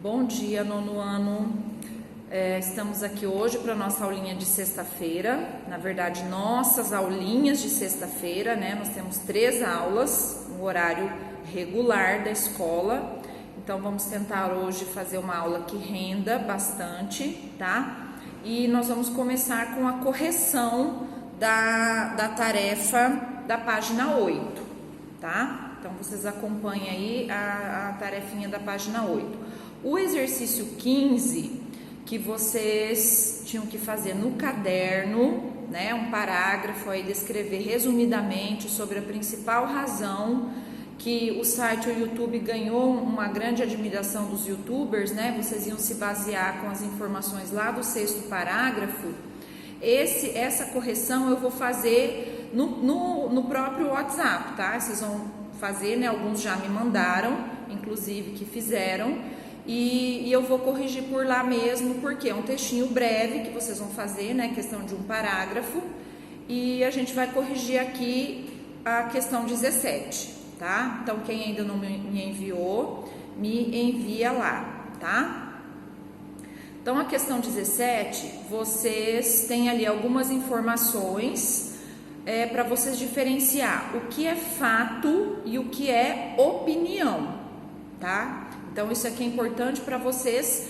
Bom dia, nono ano. Estamos aqui hoje para nossa aulinha de sexta-feira. Na verdade, nossas aulinhas de sexta-feira, né? Nós temos 3 aulas no horário regular da escola. Então, vamos tentar hoje fazer uma aula que renda bastante, tá? E nós vamos começar com a correção da tarefa da página 8, tá? Então, vocês acompanhem aí a tarefinha da página 8. O exercício 15, que vocês tinham que fazer no caderno, né? Um parágrafo aí, descrever resumidamente sobre a principal razão que o site, o YouTube, ganhou uma grande admiração dos youtubers, né? Vocês iam se basear com as informações lá do 6º parágrafo. Essa correção eu vou fazer no próprio WhatsApp, tá? Vocês vão fazer, né? Alguns já me mandaram, inclusive, que fizeram. E eu vou corrigir por lá mesmo, porque é um textinho breve que vocês vão fazer, né? Questão de um parágrafo. E a gente vai corrigir aqui a questão 17, tá? Então, quem ainda não me enviou, me envia lá, tá? Então, a questão 17, vocês têm ali algumas informações para vocês diferenciar o que é fato e o que é opinião, tá? Então, isso aqui é importante para vocês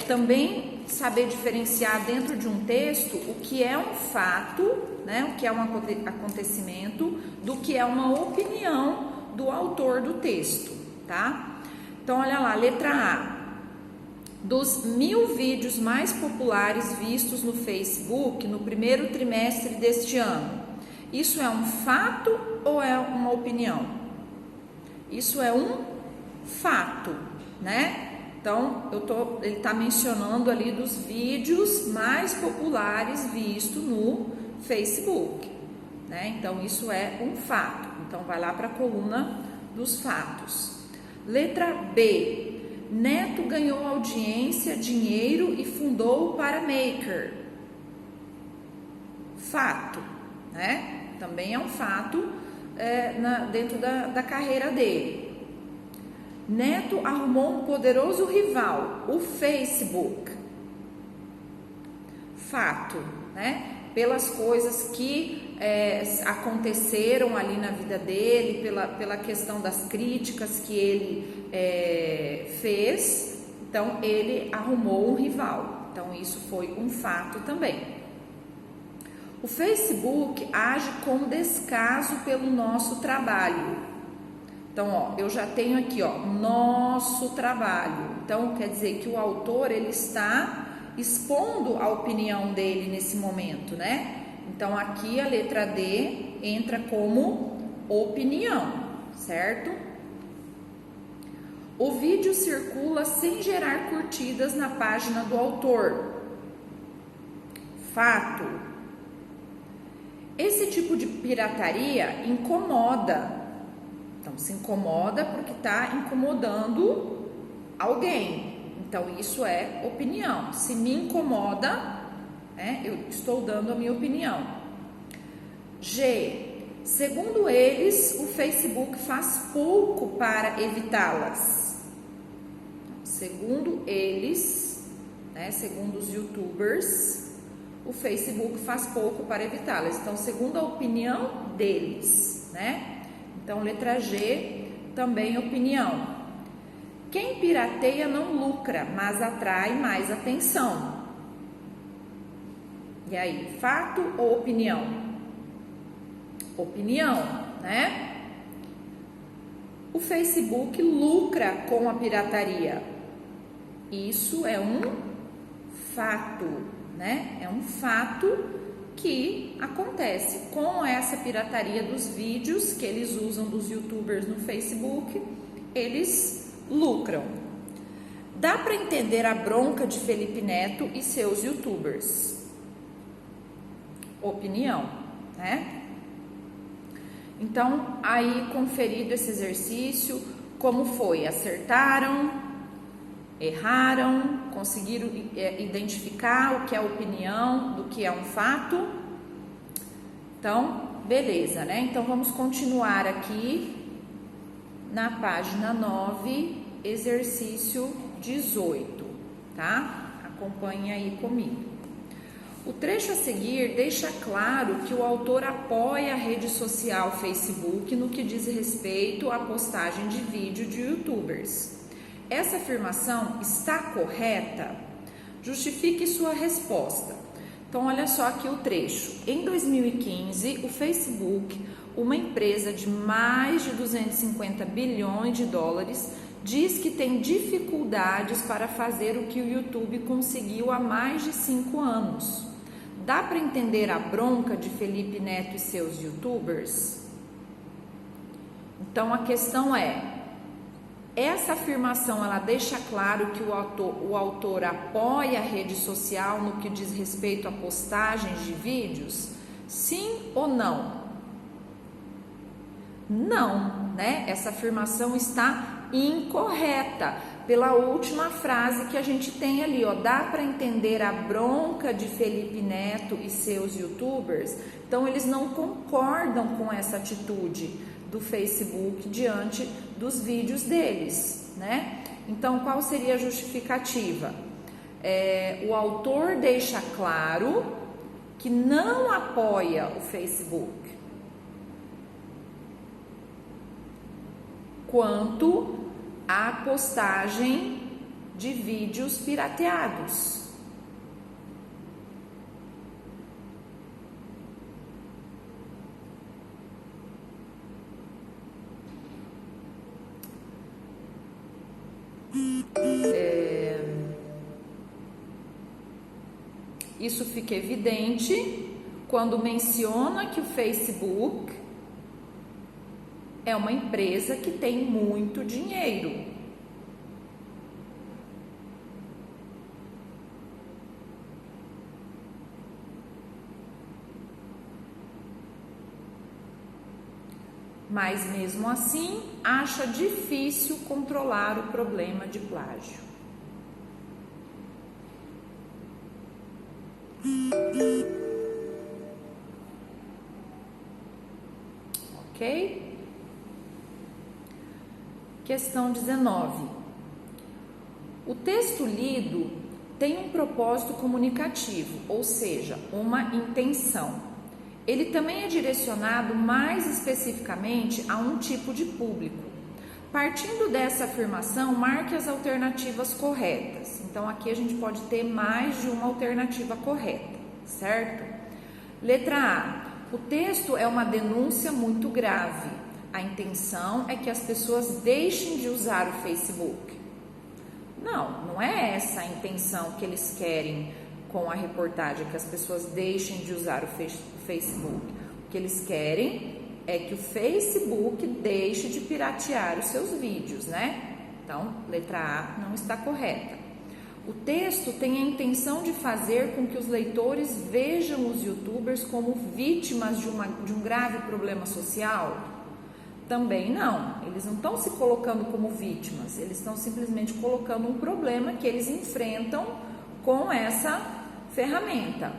também saber diferenciar dentro de um texto o que é um fato, né? O que é um acontecimento, do que é uma opinião do autor do texto, tá? Então, olha lá, letra A. Dos 1000 vídeos mais populares vistos no Facebook no primeiro trimestre deste ano, isso é um fato ou é uma opinião? Isso é um fato, né? Então, ele está mencionando ali dos vídeos mais populares vistos no Facebook, né? Então, isso é um fato. Então, vai lá para a coluna dos fatos. Letra B. Neto ganhou audiência, dinheiro e fundou o Paramaker. Fato, né? Também é um fato dentro da carreira dele. Neto arrumou um poderoso rival, o Facebook. Fato, né? Pelas coisas que aconteceram ali na vida dele, pela questão das críticas que ele fez, então ele arrumou um rival. Então isso foi um fato também. O Facebook age com descaso pelo nosso trabalho. Então, ó, eu já tenho aqui, ó, nosso trabalho. Então, quer dizer que o autor, ele está expondo a opinião dele nesse momento, né? Então, aqui a letra D entra como opinião, certo? O vídeo circula sem gerar curtidas na página do autor. Fato. Esse tipo de pirataria incomoda. Então, se incomoda porque está incomodando alguém. Então, isso é opinião. Se me incomoda, eu estou dando a minha opinião. G. Segundo eles, o Facebook faz pouco para evitá-las. Segundo eles, segundo os youtubers, o Facebook faz pouco para evitá-las. Então, segundo a opinião deles, né? Então, letra G, também opinião. Quem pirateia não lucra, mas atrai mais atenção. E aí, fato ou opinião? Opinião, né? O Facebook lucra com a pirataria. Isso é um fato, né? É um fato que acontece com essa pirataria dos vídeos que eles usam dos youtubers no Facebook, eles lucram. Dá para entender a bronca de Felipe Neto e seus youtubers. Opinião, né? Então, aí conferido esse exercício, como foi? Acertaram? Erraram? Conseguiram identificar o que é opinião, do que é um fato? Então, beleza, né? Então, vamos continuar aqui na página 9 exercício 18, tá? Acompanhe aí comigo. O trecho a seguir deixa claro que o autor apoia a rede social Facebook no que diz respeito à postagem de vídeo de YouTubers. Essa afirmação está correta? Justifique sua resposta. Então, olha só aqui o trecho. Em 2015, o Facebook, uma empresa de mais de 250 bilhões de dólares, diz que tem dificuldades para fazer o que o YouTube conseguiu há mais de 5 anos. Dá para entender a bronca de Felipe Neto e seus YouTubers? Então, a questão é, essa afirmação ela deixa claro que o autor apoia a rede social no que diz respeito a postagens de vídeos? Sim ou não? Não, né? Essa afirmação está incorreta. Pela última frase que a gente tem ali, ó, dá para entender a bronca de Felipe Neto e seus YouTubers? Então, eles não concordam com essa atitude do Facebook diante dos vídeos deles, né? Então, qual seria a justificativa? O autor deixa claro que não apoia o Facebook quanto à postagem de vídeos pirateados. Isso fica evidente quando menciona que o Facebook é uma empresa que tem muito dinheiro. Mas mesmo assim, acha difícil controlar o problema de plágio. Ok? Questão 19. O texto lido tem um propósito comunicativo, ou seja, uma intenção. Ele também é direcionado mais especificamente a um tipo de público. Partindo dessa afirmação, marque as alternativas corretas. Então, aqui a gente pode ter mais de uma alternativa correta, certo? Letra A. O texto é uma denúncia muito grave. A intenção é que as pessoas deixem de usar o Facebook. Não é essa a intenção que eles querem com a reportagem, que as pessoas deixem de usar o Facebook. O que eles querem é que o Facebook deixe de piratear os seus vídeos, né? Então, letra A não está correta. O texto tem a intenção de fazer com que os leitores vejam os YouTubers como vítimas de um grave problema social? Também não. Eles não estão se colocando como vítimas, eles estão simplesmente colocando um problema que eles enfrentam com essa ferramenta.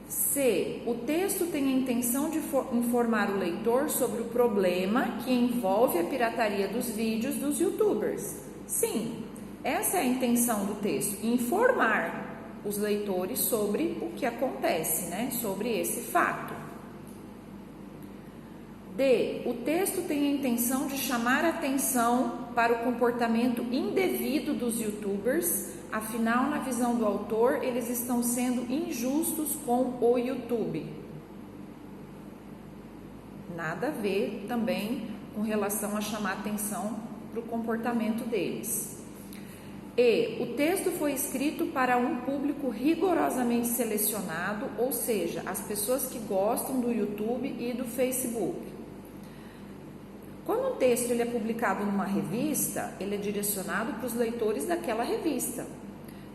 C. O texto tem a intenção de informar o leitor sobre o problema que envolve a pirataria dos vídeos dos YouTubers. Sim, essa é a intenção do texto, informar os leitores sobre o que acontece, né? Sobre esse fato. D. O texto tem a intenção de chamar a atenção para o comportamento indevido dos YouTubers. Afinal, na visão do autor, eles estão sendo injustos com o YouTube. Nada a ver também com relação a chamar atenção para o comportamento deles. E. O texto foi escrito para um público rigorosamente selecionado, ou seja, as pessoas que gostam do YouTube e do Facebook. Quando um texto ele é publicado numa revista, ele é direcionado para os leitores daquela revista.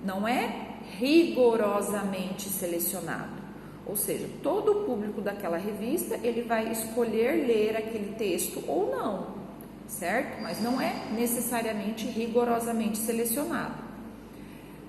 Não é rigorosamente selecionado. Ou seja, todo o público daquela revista, ele vai escolher ler aquele texto ou não, certo? Mas não é necessariamente rigorosamente selecionado.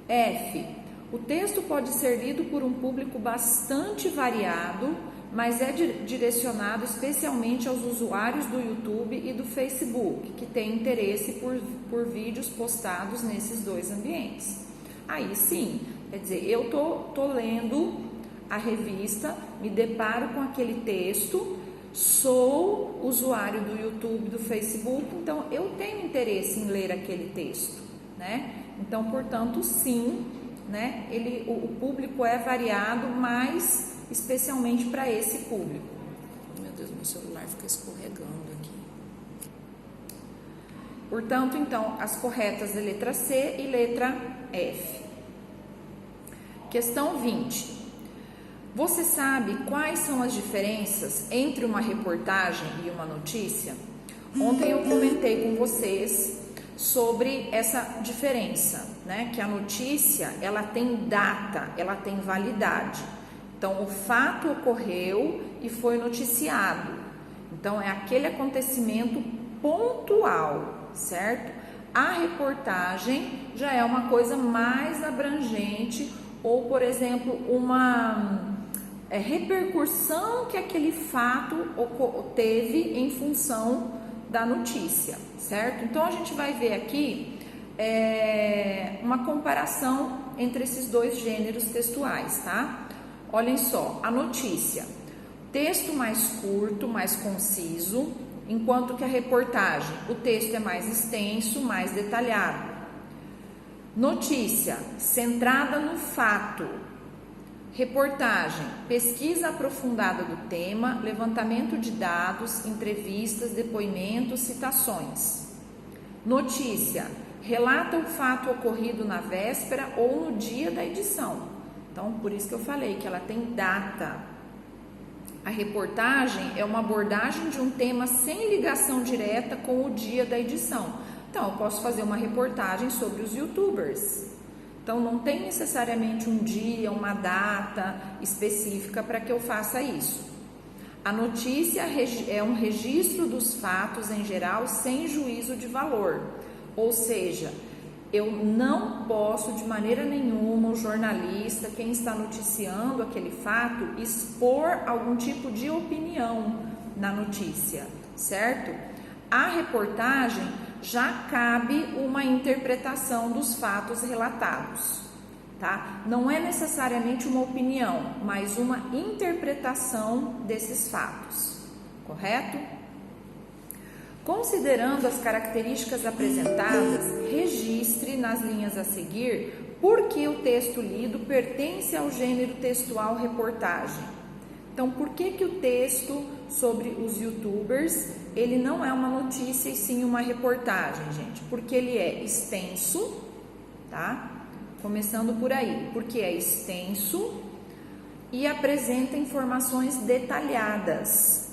F. O texto pode ser lido por um público bastante variado, mas é direcionado especialmente aos usuários do YouTube e do Facebook, que têm interesse por vídeos postados nesses dois ambientes. Aí sim, quer dizer, eu tô lendo a revista, me deparo com aquele texto, sou usuário do YouTube, do Facebook, então eu tenho interesse em ler aquele texto, né? Então, portanto, sim, né? O público é variado, mas especialmente para esse público. Meu Deus, meu celular fica escorregando aqui. Portanto, então, as corretas é letra C e letra F. Questão 20. Você sabe quais são as diferenças entre uma reportagem e uma notícia? Ontem eu comentei com vocês sobre essa diferença, né? Que a notícia, ela tem data, ela tem validade. Então, o fato ocorreu e foi noticiado. Então, é aquele acontecimento pontual, certo? A reportagem já é uma coisa mais abrangente, ou, por exemplo, uma repercussão que aquele fato teve em função da notícia, certo? Então, a gente vai ver aqui uma comparação entre esses dois gêneros textuais, tá? Olhem só, a notícia, texto mais curto, mais conciso, enquanto que a reportagem, o texto é mais extenso, mais detalhado. Notícia, centrada no fato. Reportagem, pesquisa aprofundada do tema, levantamento de dados, entrevistas, depoimentos, citações. Notícia, relata o fato ocorrido na véspera ou no dia da edição. Então, por isso que eu falei que ela tem data. A reportagem é uma abordagem de um tema sem ligação direta com o dia da edição. Então, eu posso fazer uma reportagem sobre os YouTubers. Então, não tem necessariamente um dia, uma data específica para que eu faça isso. A notícia é um registro dos fatos em geral sem juízo de valor. Ou seja, eu não posso de maneira nenhuma, o jornalista, quem está noticiando aquele fato, expor algum tipo de opinião na notícia, certo? A reportagem já cabe uma interpretação dos fatos relatados, tá? Não é necessariamente uma opinião, mas uma interpretação desses fatos, correto? Considerando as características apresentadas, registre nas linhas a seguir por que o texto lido pertence ao gênero textual reportagem. Então, por que o texto sobre os YouTubers, ele não é uma notícia e sim uma reportagem, gente? Porque ele é extenso, tá? Começando por aí, porque é extenso e apresenta informações detalhadas.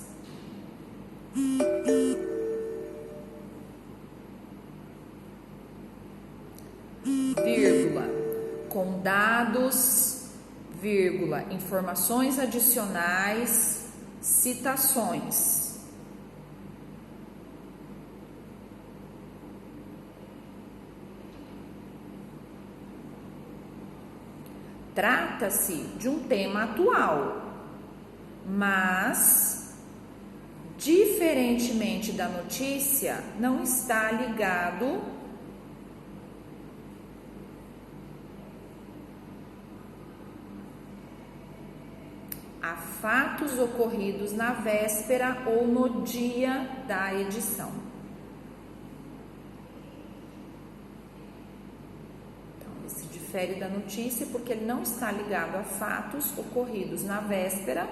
Vírgula, com dados, vírgula, informações adicionais, citações. Trata-se de um tema atual, mas, diferentemente da notícia, não está ligado a fatos ocorridos na véspera ou no dia da edição. Então, ele se difere da notícia porque ele não está ligado a fatos ocorridos na véspera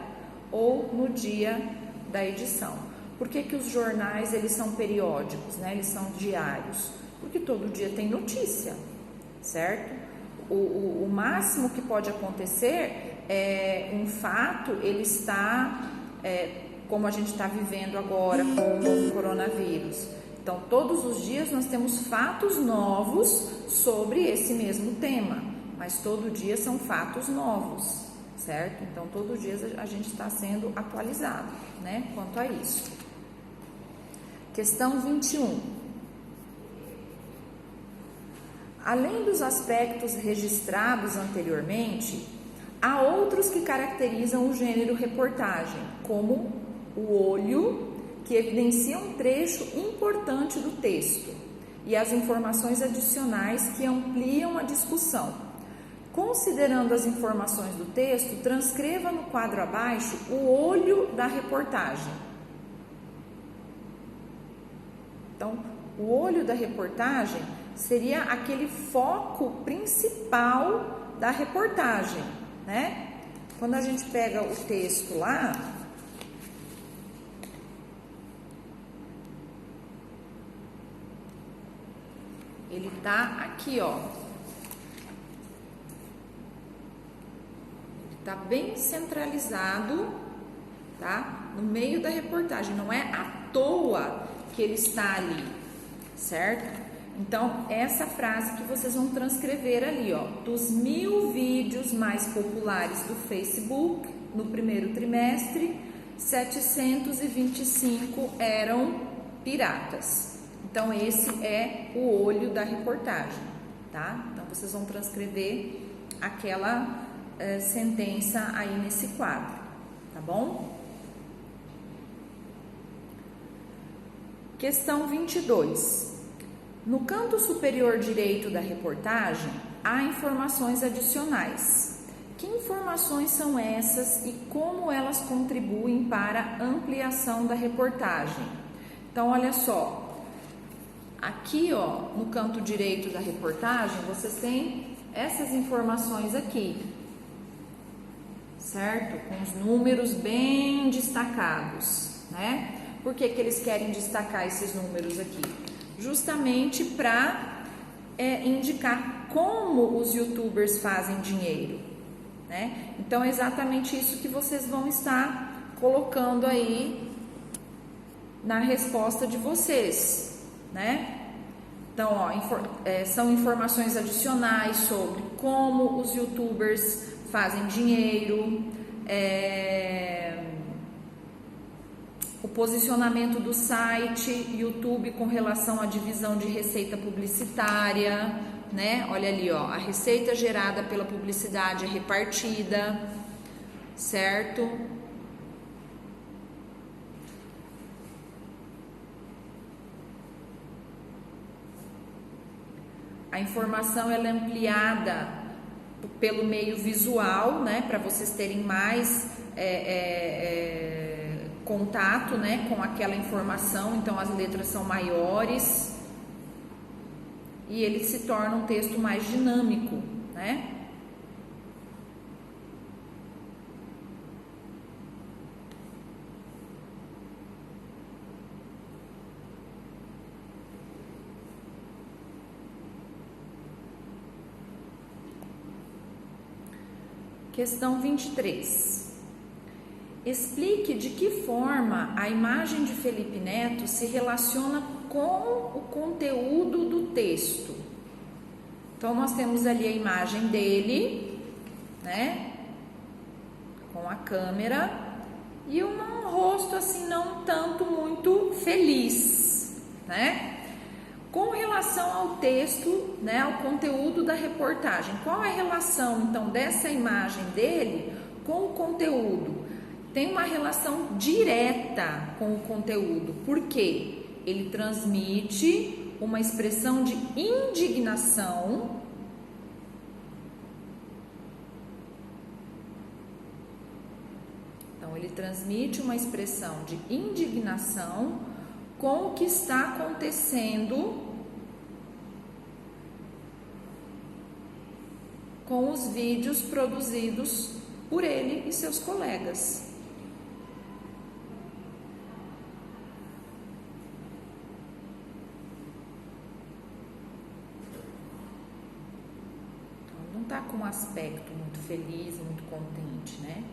ou no dia da edição. Por que os jornais, eles são periódicos, né? Eles são diários? Porque todo dia tem notícia, certo? O máximo que pode acontecer é um fato, ele está, como a gente está vivendo agora com o coronavírus. Então, todos os dias nós temos fatos novos sobre esse mesmo tema, mas todo dia são fatos novos, certo? Então, todo dia a gente está sendo atualizado, né, quanto a isso. Questão 21. Além dos aspectos registrados anteriormente, Há outros que caracterizam o gênero reportagem, como o olho, que evidencia um trecho importante do texto, e as informações adicionais que ampliam a discussão. Considerando as informações do texto, transcreva no quadro abaixo o olho da reportagem. Então, o olho da reportagem seria aquele foco principal da reportagem, né? Quando a gente pega o texto lá, ele tá aqui, ó. Ele tá bem centralizado, tá? No meio da reportagem, não é à toa que ele está ali, certo? Então, essa frase que vocês vão transcrever ali, ó. Dos 1000 vídeos mais populares do Facebook no primeiro trimestre, 725 eram piratas. Então, esse é o olho da reportagem, tá? Então, vocês vão transcrever aquela sentença aí nesse quadro, tá bom? Questão 22. No canto superior direito da reportagem, há informações adicionais. Que informações são essas e como elas contribuem para a ampliação da reportagem? Então, olha só. Aqui, ó, no canto direito da reportagem, vocês têm essas informações aqui, certo? Com os números bem destacados, né? Por que que eles querem destacar esses números aqui? Justamente para indicar como os YouTubers fazem dinheiro, né? Então, é exatamente isso que vocês vão estar colocando aí na resposta de vocês, né? Então, ó, são informações adicionais sobre como os YouTubers fazem dinheiro, o posicionamento do site YouTube com relação à divisão de receita publicitária, né? Olha ali, ó, a receita gerada pela publicidade é repartida, certo? A informação ela é ampliada pelo meio visual, né? Para vocês terem mais contato, né, com aquela informação. Então, as letras são maiores e ele se torna um texto mais dinâmico, né? Questão 23. Explique de que forma a imagem de Felipe Neto se relaciona com o conteúdo do texto. Então, nós temos ali a imagem dele, né, com a câmera, e um rosto assim não tanto muito feliz, né? Com relação ao texto, né, ao conteúdo da reportagem, qual é a relação então dessa imagem dele com o conteúdo? Tem uma relação direta com o conteúdo, porque ele transmite uma expressão de indignação ele transmite uma expressão de indignação com o que está acontecendo com os vídeos produzidos por ele e seus colegas. Então, não está com um aspecto muito feliz, muito contente, né?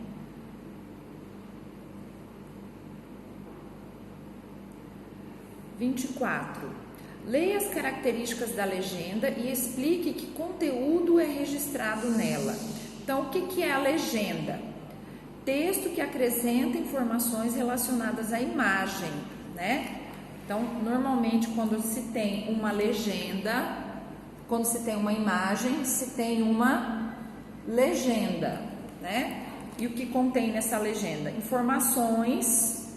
Leia as características da legenda e explique que conteúdo é registrado nela. Então, o que é a legenda? Texto que acrescenta informações relacionadas à imagem, né? Então, normalmente, quando se tem uma legenda, quando se tem uma imagem, se tem uma legenda, né? E o que contém nessa legenda? Informações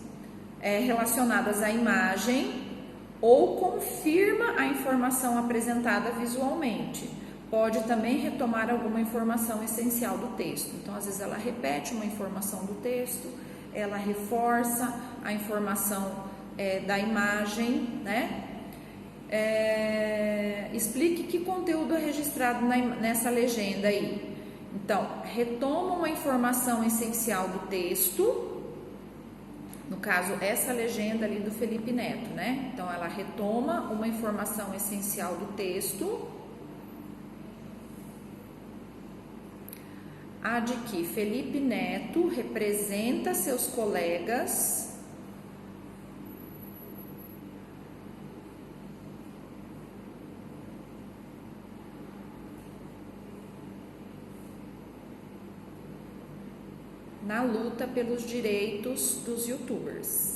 relacionadas à imagem ou confirma a informação apresentada visualmente. Pode também retomar alguma informação essencial do texto. Então, às vezes ela repete uma informação do texto, ela reforça a informação da imagem, né? Explique que conteúdo é registrado nessa legenda aí. Então, retoma uma informação essencial do texto. No caso, essa legenda ali do Felipe Neto, né? Então, ela retoma uma informação essencial do texto. A de que Felipe Neto representa seus colegas na luta pelos direitos dos YouTubers.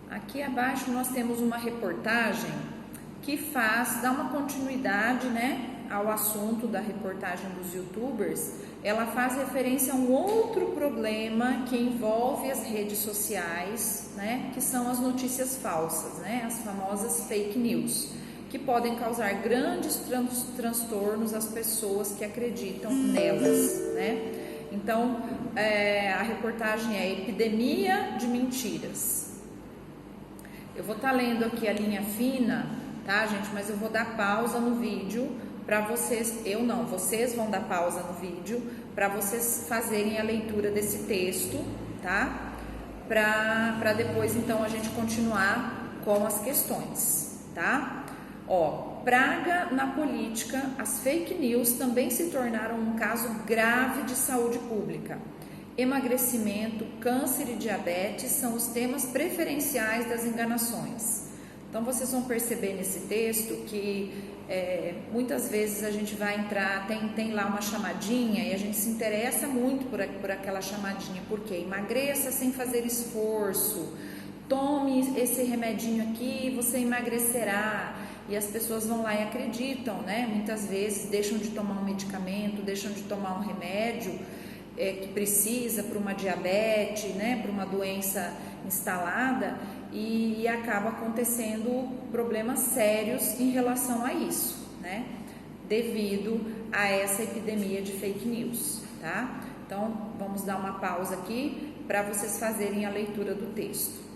Aqui abaixo nós temos uma reportagem que dá uma continuidade, né, ao assunto da reportagem dos YouTubers. Ela faz referência a um outro problema que envolve as redes sociais, né, que são as notícias falsas, né, as famosas fake news, que podem causar grandes transtornos às pessoas que acreditam nelas, né? Então, a reportagem é Epidemia de Mentiras. Eu vou estar lendo aqui a linha fina, tá, gente? Mas eu vou dar pausa no vídeo para vocês, vocês vão dar pausa no vídeo para vocês fazerem a leitura desse texto, tá? Para depois, então, a gente continuar com as questões, tá? Ó, praga na política, as fake news também se tornaram um caso grave de saúde pública. Emagrecimento, câncer e diabetes são os temas preferenciais das enganações. Então, vocês vão perceber nesse texto que muitas vezes a gente vai entrar, tem lá uma chamadinha e a gente se interessa muito por aquela chamadinha, porque emagreça sem fazer esforço, tome esse remedinho aqui, você emagrecerá. E as pessoas vão lá e acreditam, né? Muitas vezes deixam de tomar um medicamento, deixam de tomar um remédio que precisa para uma diabetes, né, para uma doença instalada, e acaba acontecendo problemas sérios em relação a isso, né, devido a essa epidemia de fake news, tá? Então, vamos dar uma pausa aqui para vocês fazerem a leitura do texto.